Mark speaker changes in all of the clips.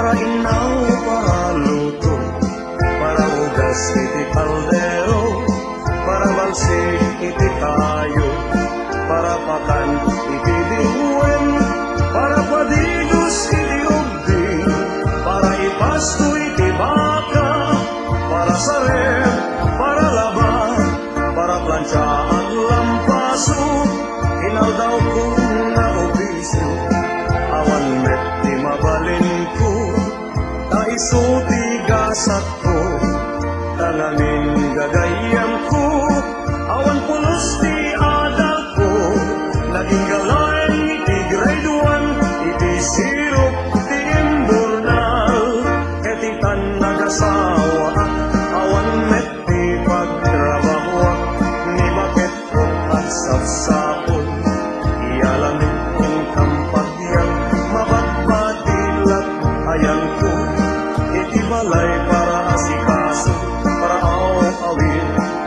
Speaker 1: para inaw paluto, para ugas iti kaldero, para balsig iti kayo, para pakan iti diwen, para padigos iti ubing, para ipasto iti baka, para sarem, para laba, para plancha at lampaso, inaldaw ko nga obisyo, awan met di mabalin ko, taisuti gasat ko, tangamin gagayam ko, awan pulos di adal ko, naging galay iti grade 1, iti sirop ti imburnal, ketitan nagasawa, awan met di pagtrabaho, ni bakit ko at sapsapon, ialamin kong kampagyan, mabagpadilat ayan ko, iti balay para asikaso, para awawin,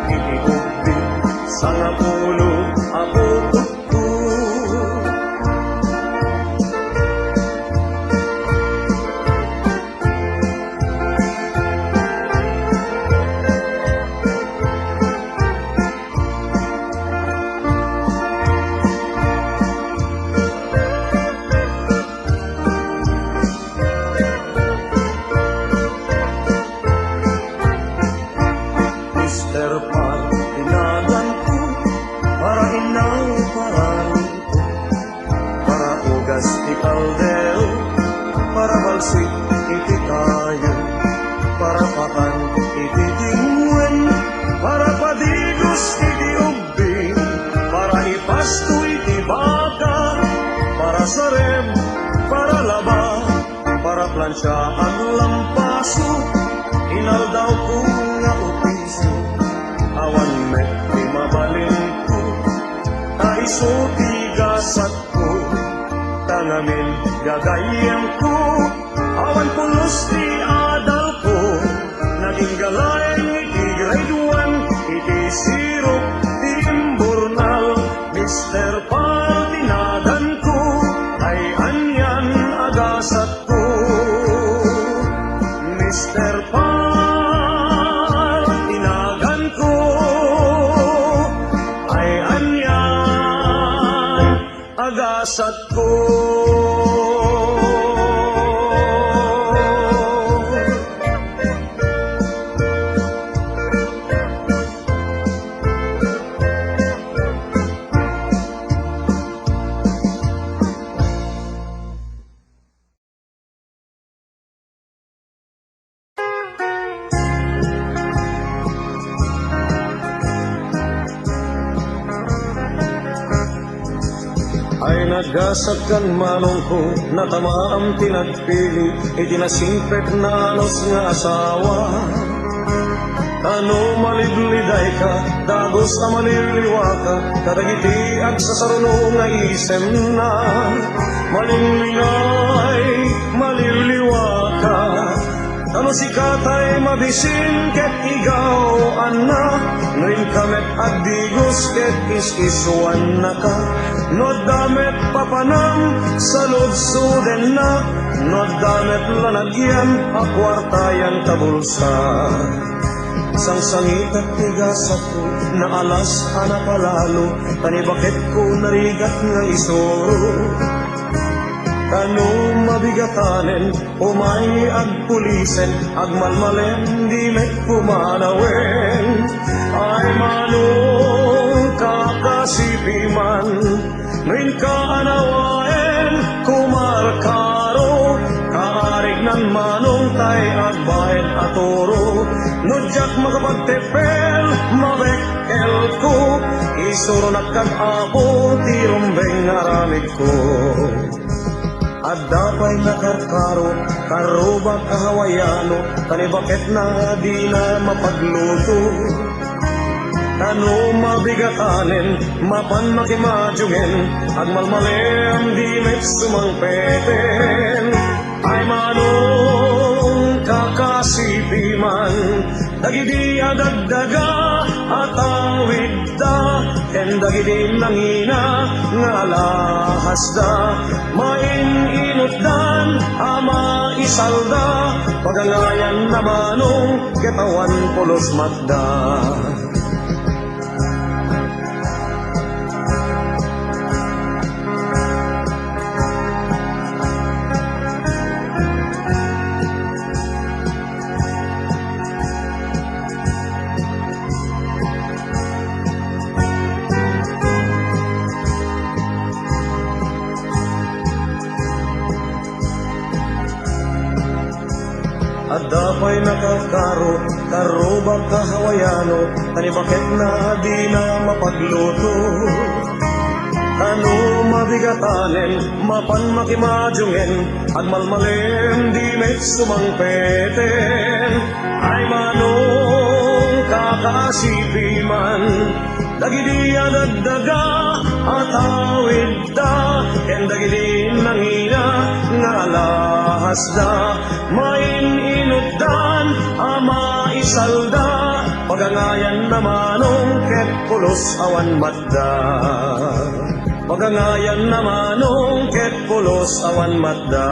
Speaker 1: iti ubi, sa napulo ako tukto. Mr. Par, tinagan ko, para inaw paluto, para ugas ti kaldero, para balsik iti kayo, para pakan iti tingwen, para padigos iti ubing, para ipasto iti baka, para sarem, para laba, para plansya at lampaso, inaldaw ko nga opisyo, awan met di mabalin ko, taisuti gasat ko, tangamin gagayam ko, awan pulos di adal ko, naging galay iti grade 1, iti sirop ti imburnal, Mr. Par, tinagan ko, ay anyan agasat ko, Mr. Par, tinagan ko, ay anyan agasat ko. Ay nagasat kan manong ko, natamaam tinagpili, itinasimpet na anos nga asawa. Tano malibliday ka, dagos na maliliwa ka, kadagiti ag sa saruno nga isem na. Malinglingay, maliliwa ka, tano si katay mabisin ket igaw anak, nuin kamet agdigos ket is-isuan na ka. No damet papanam sa ludsuden na, no damet lanagyan akwartayan tabulsa. Sangsangit at tigas ako na alas anapalalo, tanibakit ko narigat nga isoro. Kano mabigatanen, umay agpulisen, agmalmalen, di met kumanawen. Ay manong kakasipiman, ngayon ka anawain, kumarkaro, kaarig ng manong tay agbahin atoro. Nudyak makapagtepel, mabekel ko, isuro na kag-abo, tirumbeng aramid ko. At dapay nakarkaro, karubag kahawayano, tanibakit na di na mapagluto. Tano mabigatanin, mapan makimadyungin, agmalmalem di met sumangpeten. Ay manong kakasipiman, dagidi adagdaga at awid da, ken dagiti nangina nga alahas da maininutdan ama isalda pagangayan na manong ketawan pulos matda. At dapay nakakaro, karubang kahawayano, tanibakit na di na mapagluto. Ano mabigatanen, mapan makimadyungen, agmalmalem di met sumangpeten. Ay manong kakasipi man, dagidi adagdaga at awid da, ken dagidi nangina nga alahas da. Maininutdan ama isalda pagangayan na manong ket pulos awan matda. Pagangayan na manong ket pulos awan matda.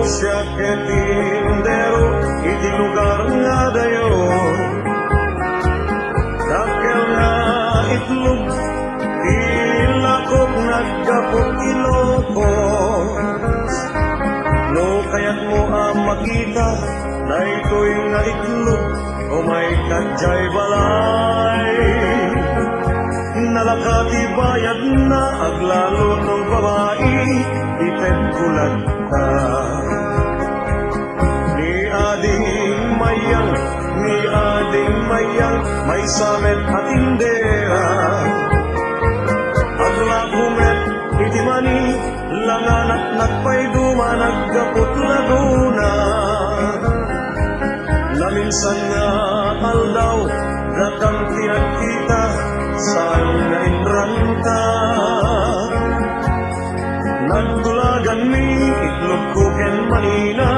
Speaker 1: Siya ketindero, iti lugar nga dayon. Dakkel nga itlog, ilakog nagkapog iloko. No kaya't mo makita, na ito'y nga itlog, o may kadyay balay. Nalakati bayad na, aglalo ng babae, ipet kulat na. Mayang may samet at indera aglagumet iti mani langanak nagpayduma nagkaput laguna naminsan nga aldaw datang tinagkita saan nga inranta nagtulagan mi itlog ko ken manina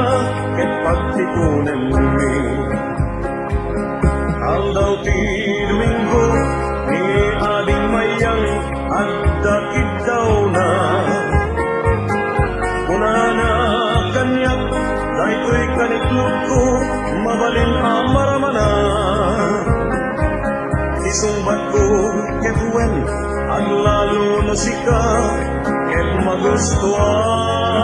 Speaker 1: ket pagtikunen mi. Aldaw ti Domingo, ni ading mayang, at dakit daw na. Kunana kanyak, dahito'y kanitlog ko, mabalin amaramana. Isungbat ko, ketuen, ang lalo na sika, ket magustuhan.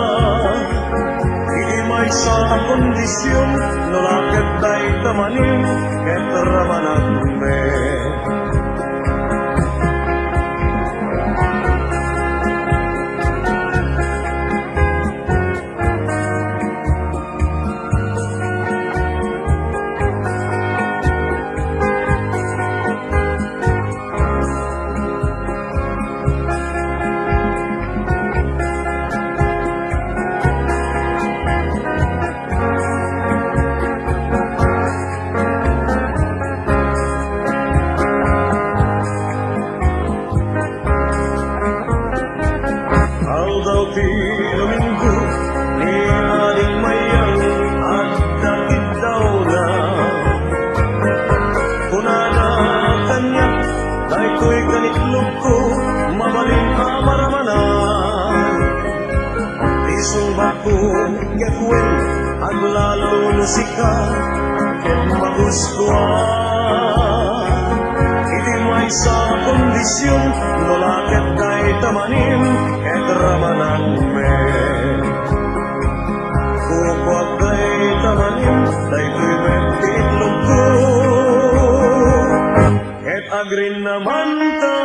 Speaker 1: May sa kondisyon, nulaket day tamanin, ket ramanan me. Musika ken magustuhan iti may sa kondisyon nolaket day tamanim ket ramanan me kukwag day tamanim day tuibet ti itlog ko ket agrin naman ta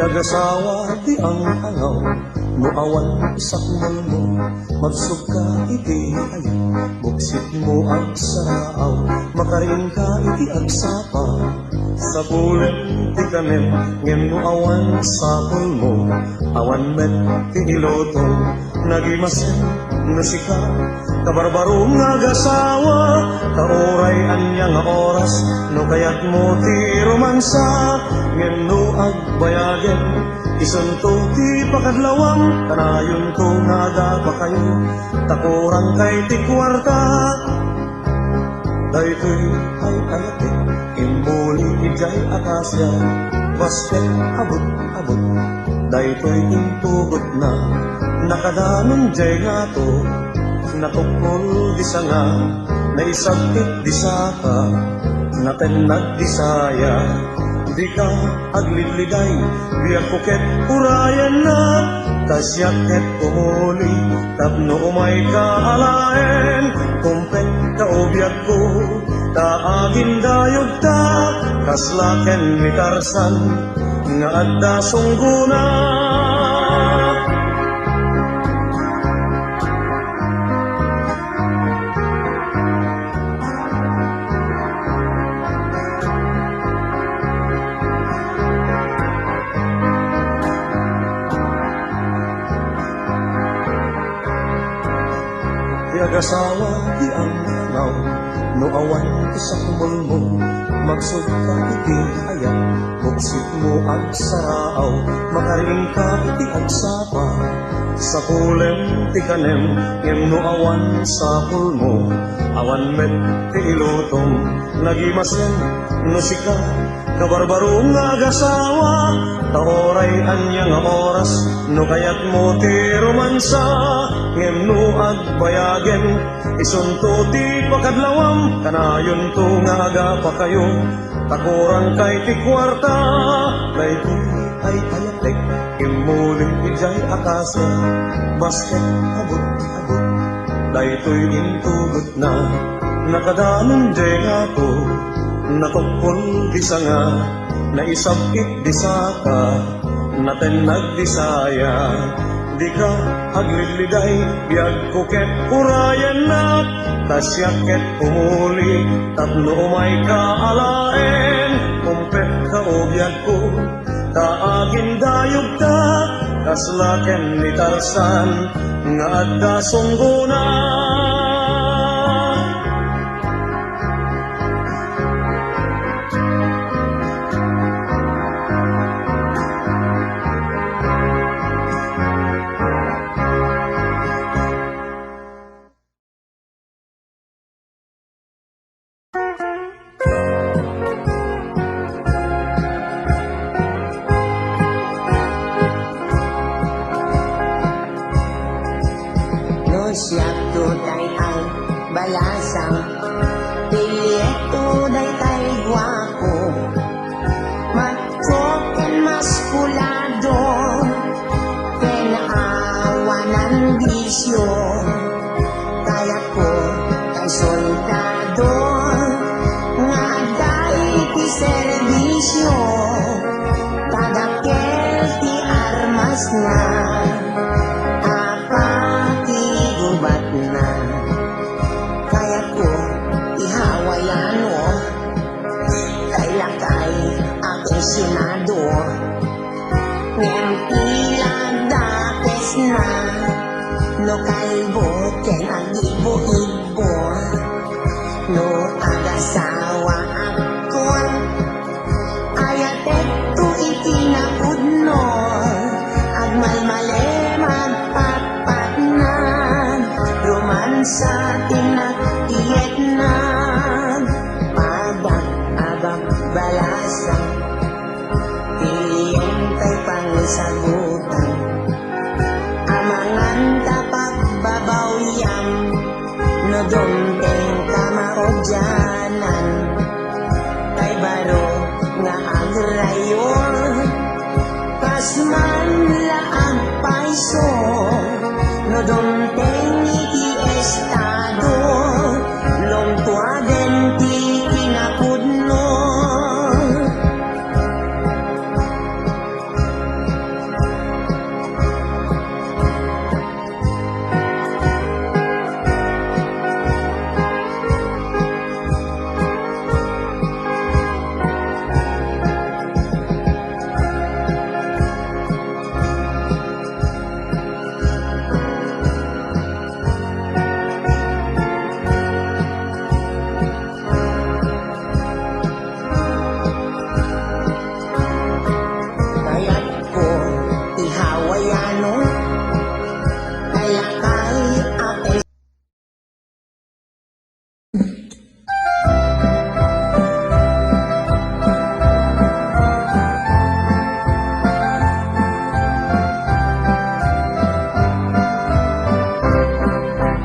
Speaker 1: Agasawa di ang angaw, muawan isak mo, magsugka iti ay, buksit mo ang saraaw, makaring ka iti agsapa, sa bulit ti kanem, ngem muawan sa pulmo, awan met ti ilotong, nagimasen no sika, kabarbarong agasawa, kaoray anya nga oras, no kayat mo ti romansa, ngem no agbayagen, isunto ti pakadlawang, kanayon to naga pa kayo, takurang kay ti kwarta, daytoy ay ayatik, imbuli ijay akasya, basket abot-abot, daytoy intugot na, nakadanon jay nga to, natukol di nga, naisagkit di saka, natenag di saya, di ka agliliday, biyak kuket urayan na, tasyaket umuli, tapno umay kaalaen, kumpet ka ubyak ko, taagin dayog ta, kaslaken ni Tarsan, nga adda sungguna. Agasawa di ang nangaw, no awan isak mulmo, magsugka iti ayan, buksit mo ang saraaw, makaring ka iti agsapa, sa kulem ti kanem, ngem no awan sa pulmo, awan met ti ilotong, nagimasen no sika, kabarbarong agasawa, taoray anya nga oras, no kayat mo ti romansa, ngem no agbayagen, isunto ti pakadlawam, kanayon to nga aga pa kayo, takurang kay ti kwarta, daytoy ay ayatek, imuling ijay akasya, basket abot-abot, daytoy intugot na, nakadanon jay nga to, natukol di nga, naisabkit di saka, natenag di saya, di ka agliliday, biyag kuket urayan na, tasyaket umuli, tapno umay kaalaen, kumpet ka o biyag ko, taagin dayog ta, kaslaken ni Tarsan, nga adda sungguna.
Speaker 2: Siya tuday ang balasang, pilit tuday kay guwapo, matkoken maskulado, pinaawan ang bisyo, kaya ko kay soldado, nga dahil ti servisyo, kadakil ti armas na, kaya ko ihawayan mo, kay lakay aking Senado, ngem ilang dakes na, no kalbo ken agibo-ibo, no agasawa akon, ayatek to itinapudno, agmalmale magpapat na, romansa tinatiyet na, padak abang balasa, tiyentay pang iso no dumpeng iti estado long tuaden ti kinapudno. Kaya't ko ihawayano kalakay ate.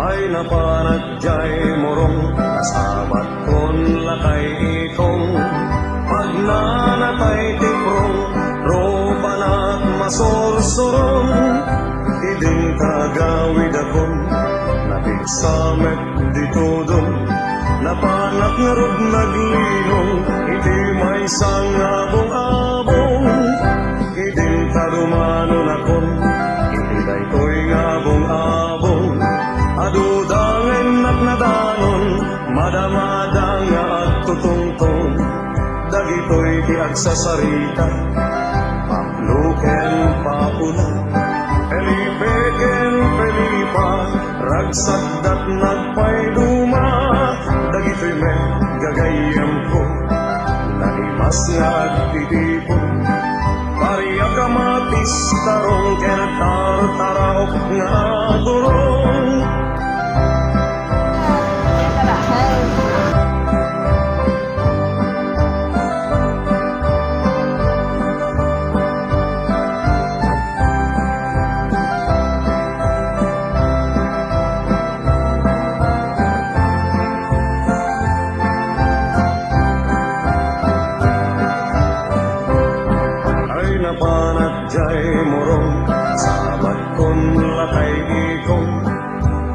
Speaker 1: Ay napanagjay morong kasabat kon lakay ikong pagnanatay tiprong ropanak masorsorong iding kagawid akong napigsamet ditudong napanak nga rod naglinong iti may sangabong-abong iding karumanon akong iti daytoy ngabong-abong adudangen at nadanon madamadang nga at tutungtong dagitoy di agsasarita papluken pauna Felipe ken Felipa ragsagdat nagpayduma dagitoy me gagayem ko naimas nga agtitipon pariya kamatis tarong ken tartaraok nga durong. Napanagjay morong sabat kon lakay ikong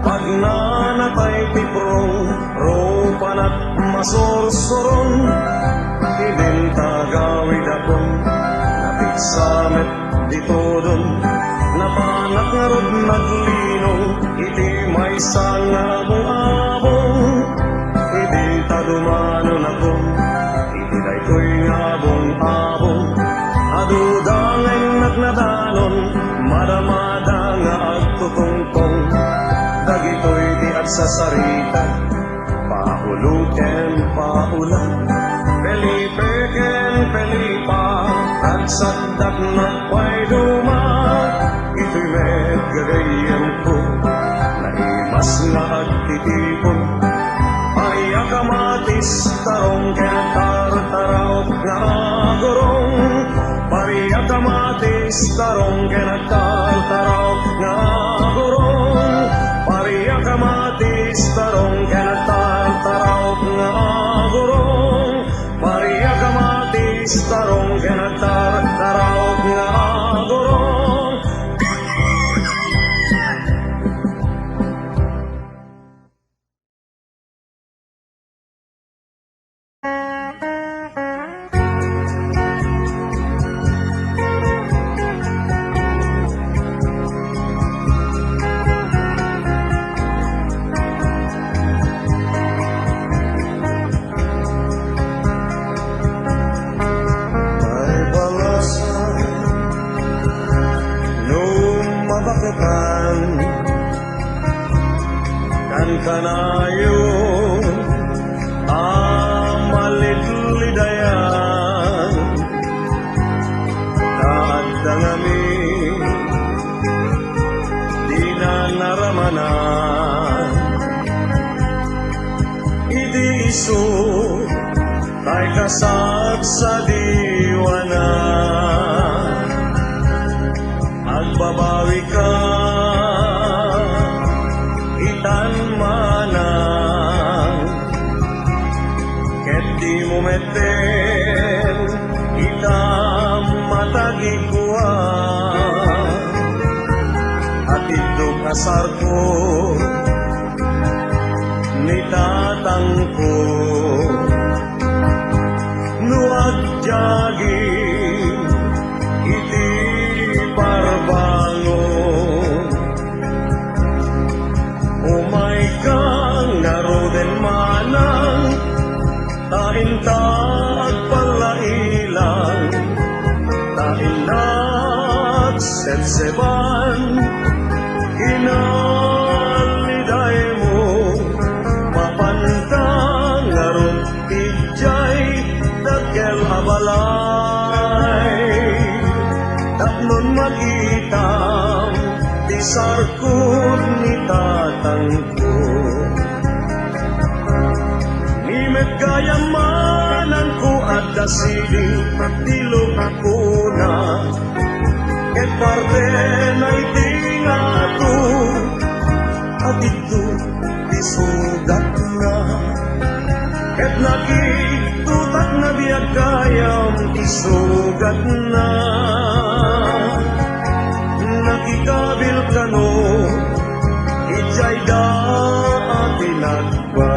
Speaker 1: pagnanatay tiprong ropanat masorsorong idin tagawid akong napigsamet ditudon napanak nga rod naglinong iti may sangabong-abong idin tadumanon akong iti daytoy ngabong-abong adudangen nagnadanon madamada nga agtutungtong dagitoy di agsasarita pauluken paulan Felipe ken Felipa ragsagdat nagpayduma ito'y medgagayem ko naimas nga agtitipon pariya kamatis tarong ken tartaraok nga gurong pariya kamatis tarong ken tartaraok nga gurong pariya kamatis tarong ken tartaraok nga gurong pariya kamatis tarong ken tartaraok nga gurong. May balasan nung mabakitan kan kanayo amalidlidayan naagdangami di na naramanan idi iso tay kasag sa diwana agbabawi ka itan manang ket di mo meten itam matagikuan asar ko ni tatang ko no agdyagi iti parbangon umay kang naroden manang tainta at palailang tainag setseban inaliday mo mapantang aron ijay dagel abalay tapnon magitam di sarkod ni tatang ko ni medgayamanan ko at dasili tilog ko na ket parte na itingato at ito isugat na ket nakitutak na biyagayam isugat na nakikabil ka no ijay da atinagba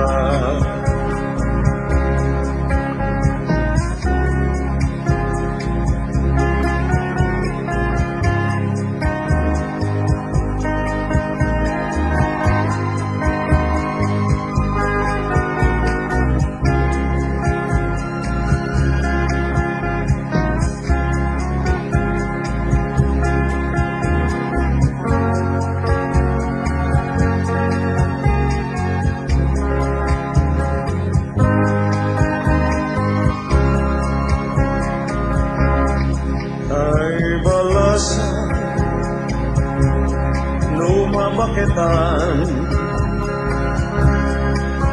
Speaker 1: lumabaketan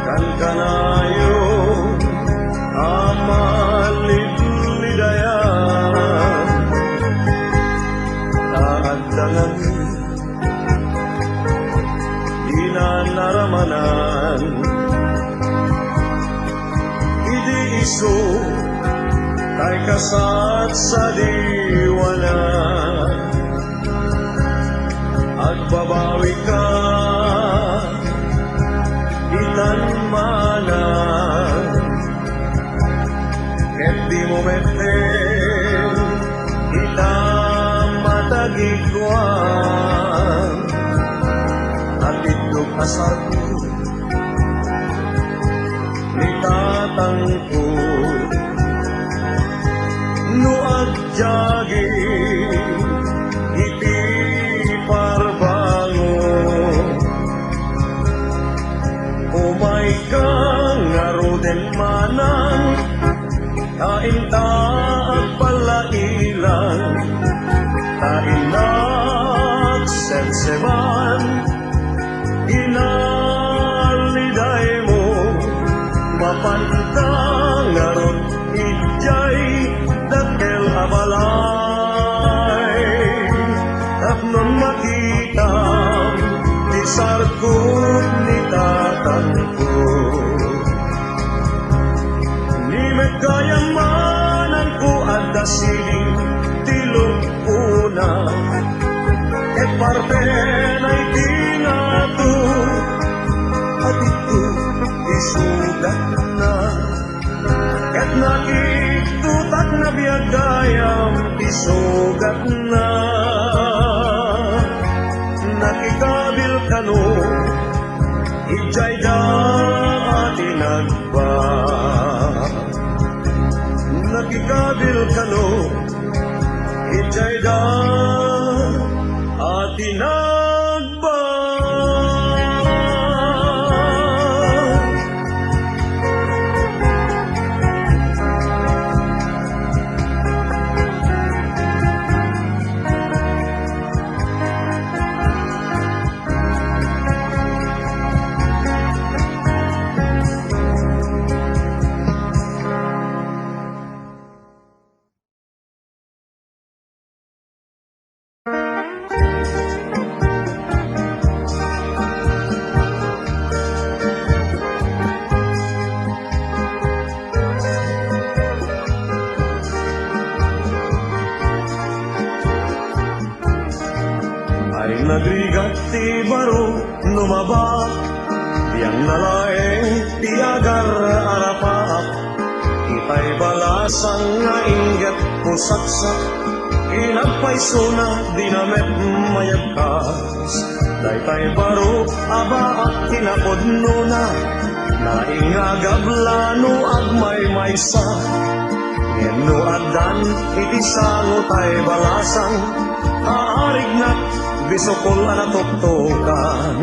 Speaker 1: kan kanayo amalidlidayan taaddangan dinanaramanan idi iso kay kasat sa diwana agbabawi ka itan mana ket di mo meten itam matagikuan at ito kasarko ni tatang ko no agdyagi iti parbangon umay kang naroden manang kainta at palailan tainag setseban inaliday mo mapantang aron ijay dakel abalay tapnon makitam di sarkod ni tatang ko ni medgayamanan ko at dasiling tilog una ket parte na itingato at ito isugat na ket nakitutak na biyagayam isugat na nakikabil ka no ijay da atinagba nakikabil ka no ijay da atinagba nagrigat ti baro numabak, diyang nalaeng ti agar arapak, itay balasang nga ingat pusaksak, inagpaiso na dinamet mayagkas, daytay baro aba at kinapodno na, naingagablano agmay maysa, ngeno adan iti sango tay balasang, aarig na bisokol anatuktukan,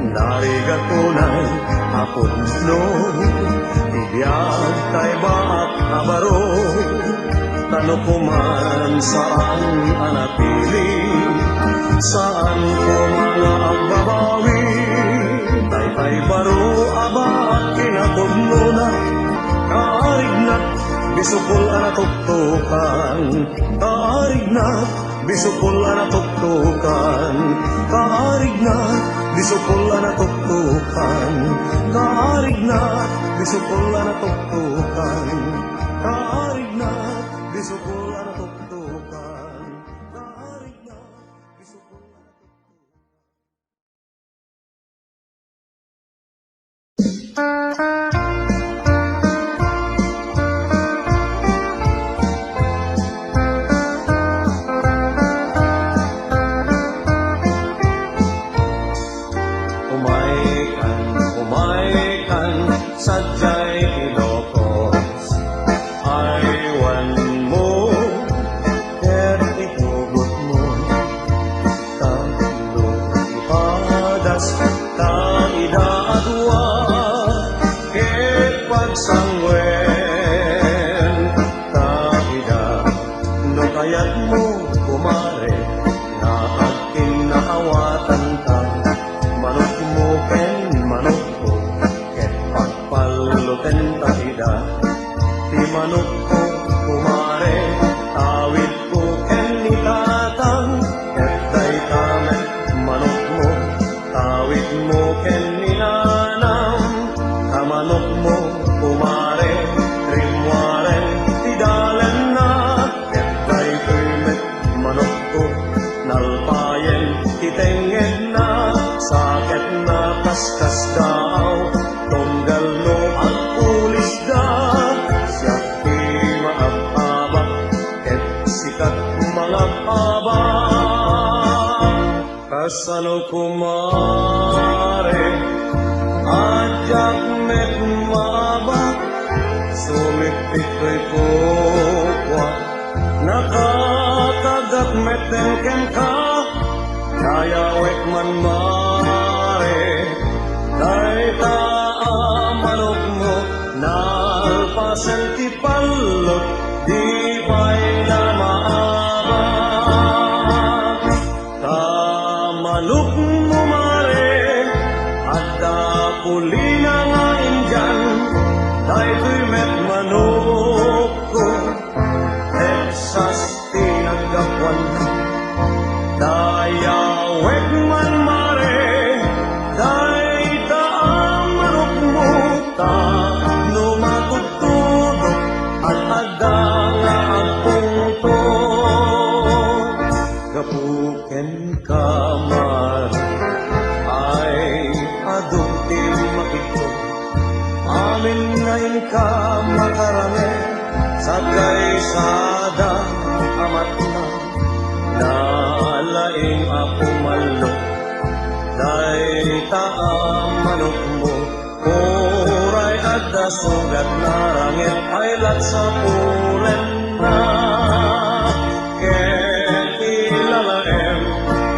Speaker 1: narigat tunay apodno, ibiyag tay baak abaro, tano kuman saan anapili, saan ko mga agbabawi, tay baro aba at kinapodno na, kaarig na bisukol anatuktukan, kaarig na bisukol anatuktukan, kaarig na bisukol anatuktukan, kaarig na bisukol anatuktukan, kaarig na bisukol anatuktukan, kaarig na bisukol umaikan, sadya'y Ilocos, aywan mo, ket itugot mo, talo ipadas, kaidaadwa, ket pagsangwen, kaida, no kayat mo kumare, na akin naawatan ka, manok mo ken manok ko, ket pagpaluten kaida, ti manok ko kumare, awit ko ken nitatang, ket day kamet manok mo, awit mo ken ninanam, kamanok mo kumare, rimwaren ti dalen na, ket day kumet manok ko, nalpayen ti tenged na, sakit na kaskas daw, tunggal no ang pulis da, siya ti maababa, ket sikat mga aba, kasano kumare, adyak met maaba, sumipit ko'y kukwa, nakakagat metengken ka, kaya wek man mare, kay manok mo, nalpasan ti palot, di pa'y na maaba. Manok mo mare, at pulina nga indyan, dahil met manok ko, Texas tinagapwan na, dayawek man mare, day taang manok mo, ta numatutudok, at adang ang pungto, gapuken kamar, ay adukti makito, amin ngayon ka makarange, sa kaysada amat na, nalaing ako malo, day taang manok mo, kuray at dasugat na rangit, ay lat sa pulen na, ket ilalaem,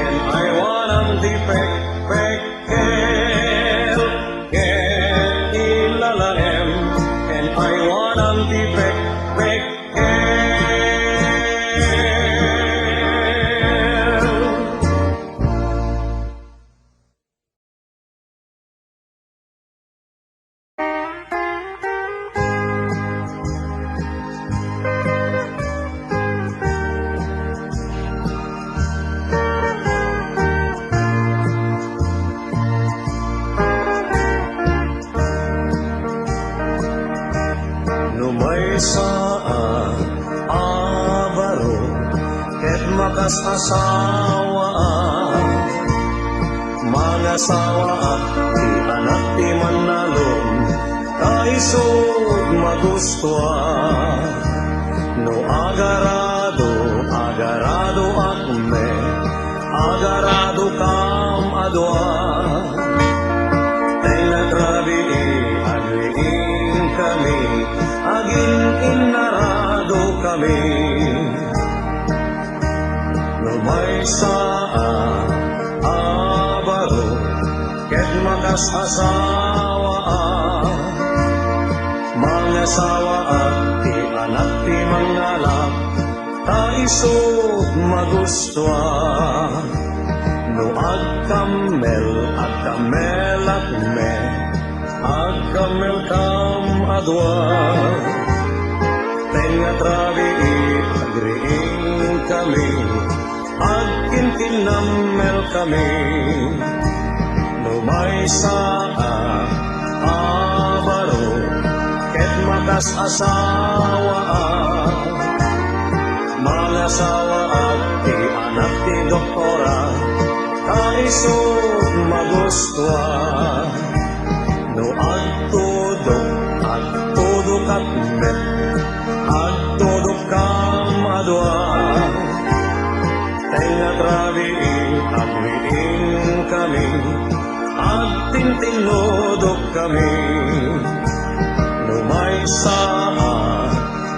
Speaker 1: and I wanang di pek-pekel, ket ilalaem, and I wanang di pek-pekel. Numay saan abaro, ket maka makas asawa mga sawa at di anak di manalon kaisod magustuha no agarado akme agarado kam adwa nagrabi agriin kami agin inarado kami lumay sa abaro ket makas asawa mga sawa at ti anak ti mangalap kaisog magustuha no agkamel akme agkamel kam adwa tenga trabi agriin kami agkintinamel kami lumay sa abaro ket makas asawa mga sawa at ti anak ti doktora kaisog magustuha no agtudok akmet agtudok kam adwa tenga trabi agriin kami agtintinodok kami lumay sa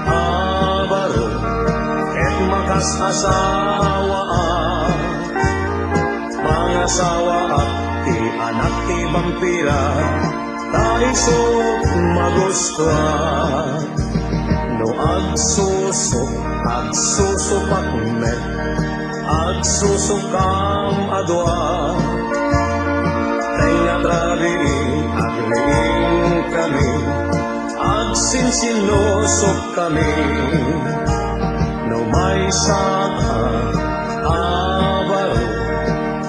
Speaker 1: abaro ket makas asawa mga sawa at ti anak ti vampira kaisog magustuha no agsusok akmet agsusok kam adwa tenga trabi agriin kami agsinsinosok kami no may sa abaro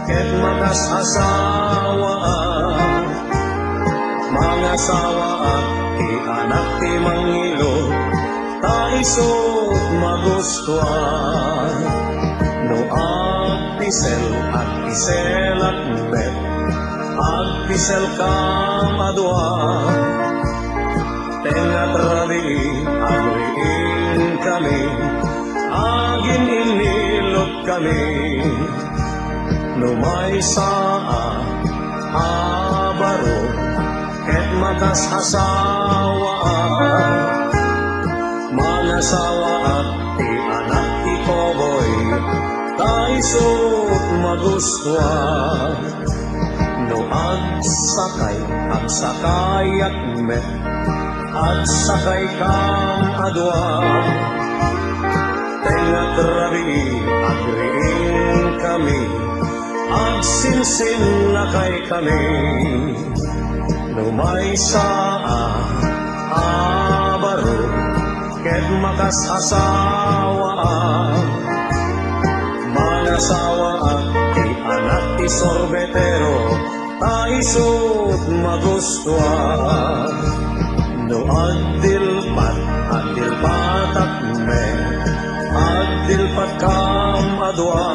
Speaker 1: ket makas asawa mga sawa at ti anak ti mangilo kaisog magustuha no agpisel akmet agpisel kam adwa tenga trabi agriin kami agin inilot kami lumay sa abaro ket makas asawa mga sawa at ti anak ti koboy kaisog magustuha no agsakay akmet agsakay kam adwa tenga trabi agriin kami agsinsin lakay kami lumay sa abaro ket makas asawa mga sawa at ti anak ti sorbetero kaisog magustuha no agdilpat akme agdilpat kam adwa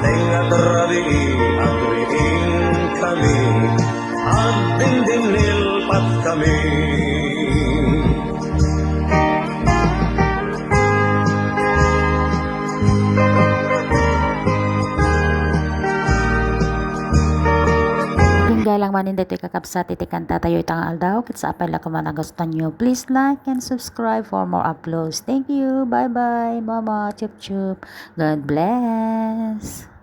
Speaker 1: tenga trabi agriin kami agdindinilpat kami
Speaker 3: Galang manin dito kakapsat iti kanta tayo itang aldaw kit sa apel ako man gusto nyo. Please like and subscribe for more uploads. Thank you. Bye bye. Mama. Chup chup. God bless.